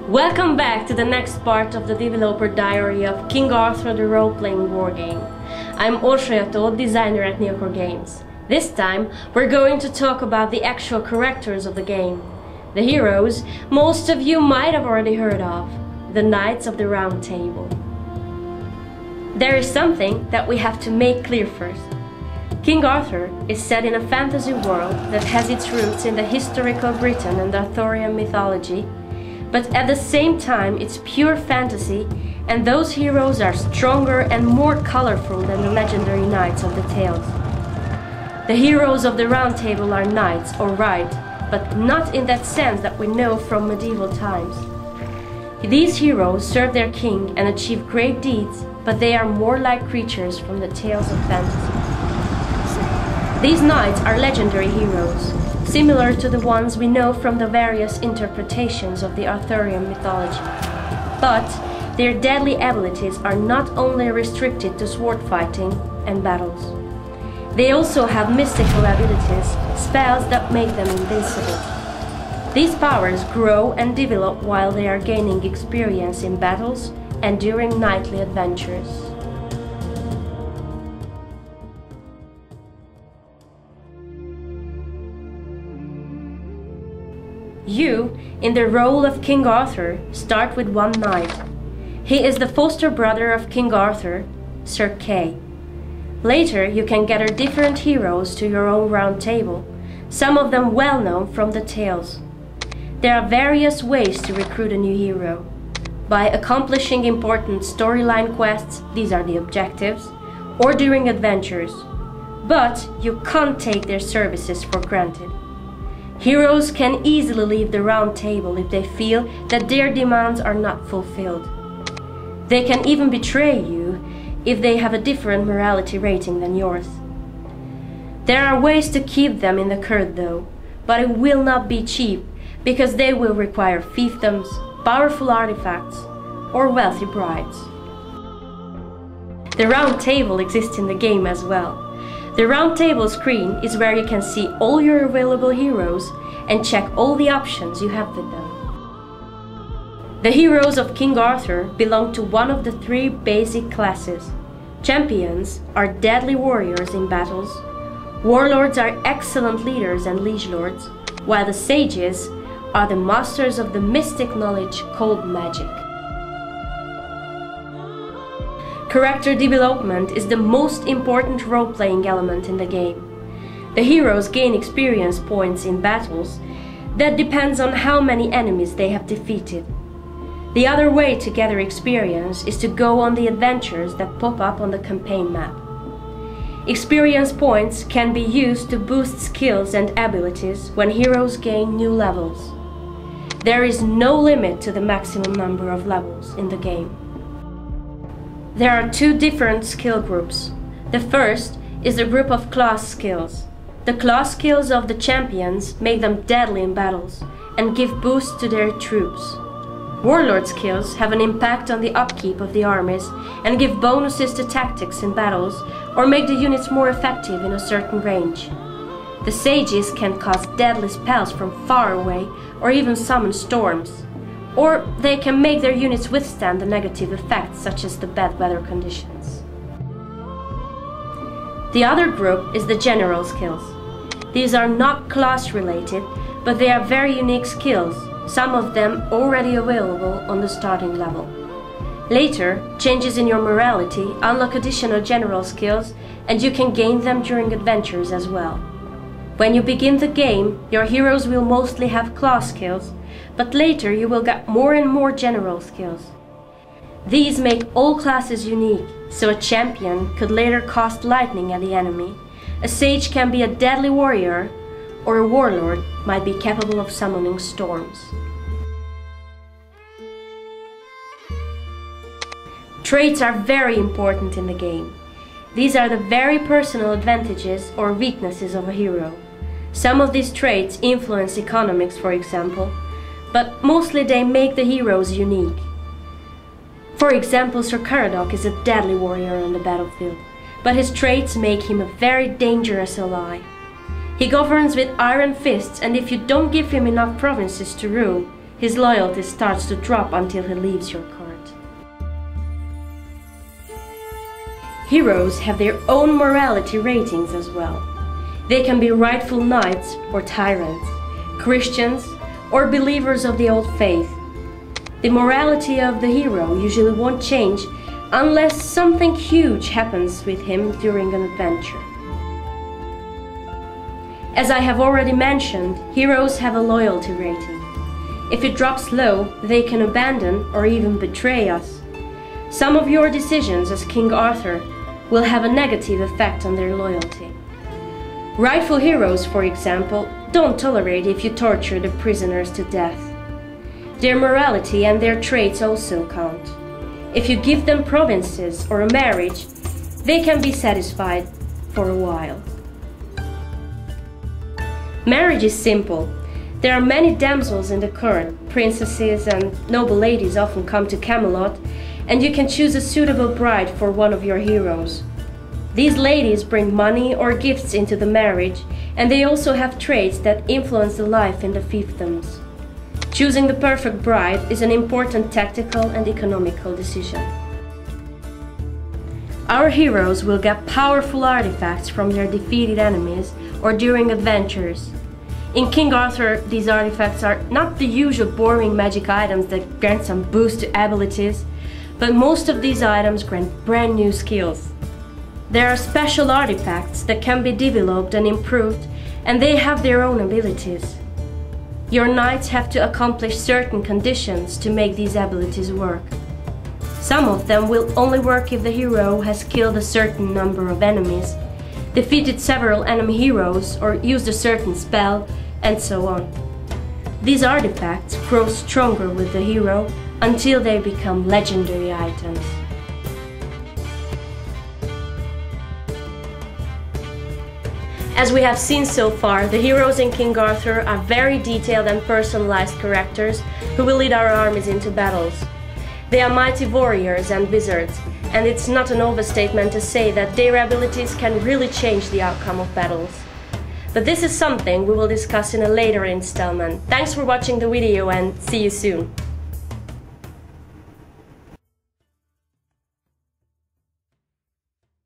Welcome back to the next part of the developer diary of King Arthur the Role-Playing Wargame. I'm Orsoyato, designer at NeocoreGames. This time we're going to talk about the actual characters of the game. The heroes most of you might have already heard of, the Knights of the Round Table. There is something that we have to make clear first. King Arthur is set in a fantasy world that has its roots in the historical Britain and Arthurian mythology, but at the same time it's pure fantasy, and those heroes are stronger and more colorful than the legendary knights of the tales. The heroes of the Round Table are knights, all right, but not in that sense that we know from medieval times. These heroes serve their king and achieve great deeds, but they are more like creatures from the tales of fantasy. These knights are legendary heroes, similar to the ones we know from the various interpretations of the Arthurian mythology. But their deadly abilities are not only restricted to sword fighting and battles. They also have mystical abilities, spells that make them invincible. These powers grow and develop while they are gaining experience in battles and during knightly adventures. You, in the role of King Arthur, start with one knight. He is the foster brother of King Arthur, Sir Kay. Later you can gather different heroes to your own round table, some of them well known from the tales. There are various ways to recruit a new hero. By accomplishing important storyline quests, these are the objectives, or during adventures. But you can't take their services for granted. Heroes can easily leave the round table if they feel that their demands are not fulfilled. They can even betray you if they have a different morality rating than yours. There are ways to keep them in the court though, but it will not be cheap, because they will require fiefdoms, powerful artifacts, or wealthy brides. The round table exists in the game as well. The round table screen is where you can see all your available heroes and check all the options you have with them. The heroes of King Arthur belong to one of the three basic classes. Champions are deadly warriors in battles, warlords are excellent leaders and liege lords, while the sages are the masters of the mystic knowledge called magic. Character development is the most important role-playing element in the game. The heroes gain experience points in battles that depends on how many enemies they have defeated. The other way to gather experience is to go on the adventures that pop up on the campaign map. Experience points can be used to boost skills and abilities when heroes gain new levels. There is no limit to the maximum number of levels in the game. There are two different skill groups. The first is the group of class skills. The class skills of the champions make them deadly in battles and give boosts to their troops. Warlord skills have an impact on the upkeep of the armies and give bonuses to tactics in battles or make the units more effective in a certain range. The sages can cast deadly spells from far away or even summon storms. Or they can make their units withstand the negative effects such as the bad weather conditions. The other group is the general skills. These are not class related, but they are very unique skills, some of them already available on the starting level. Later, changes in your morality unlock additional general skills, and you can gain them during adventures as well. When you begin the game, your heroes will mostly have class skills, but later you will get more and more general skills. These make all classes unique, so a champion could later cast lightning at the enemy, a sage can be a deadly warrior, or a warlord might be capable of summoning storms. Traits are very important in the game. These are the very personal advantages or weaknesses of a hero. Some of these traits influence economics, for example, but mostly they make the heroes unique. For example, Sir Camelot is a deadly warrior on the battlefield, but his traits make him a very dangerous ally. He governs with iron fists, and if you don't give him enough provinces to rule, his loyalty starts to drop until he leaves your court. Heroes have their own morality ratings as well. They can be rightful knights or tyrants, Christians or believers of the old faith. The morality of the hero usually won't change unless something huge happens with him during an adventure. As I have already mentioned, heroes have a loyalty rating. If it drops low, they can abandon or even betray us. Some of your decisions as King Arthur will have a negative effect on their loyalty. Rightful heroes, for example, don't tolerate if you torture the prisoners to death. Their morality and their traits also count. If you give them provinces or a marriage, they can be satisfied for a while. Marriage is simple. There are many damsels in the court. Princesses and noble ladies often come to Camelot, and you can choose a suitable bride for one of your heroes. These ladies bring money or gifts into the marriage, and they also have traits that influence the life in the fiefdoms. Choosing the perfect bride is an important tactical and economical decision. Our heroes will get powerful artifacts from their defeated enemies or during adventures. In King Arthur, these artifacts are not the usual boring magic items that grant some boost to abilities, but most of these items grant brand new skills. There are special artifacts that can be developed and improved, and they have their own abilities. Your knights have to accomplish certain conditions to make these abilities work. Some of them will only work if the hero has killed a certain number of enemies, defeated several enemy heroes, or used a certain spell, and so on. These artifacts grow stronger with the hero until they become legendary items. As we have seen so far, the heroes in King Arthur are very detailed and personalized characters who will lead our armies into battles. They are mighty warriors and wizards, and it's not an overstatement to say that their abilities can really change the outcome of battles. But this is something we will discuss in a later installment. Thanks for watching the video and see you soon!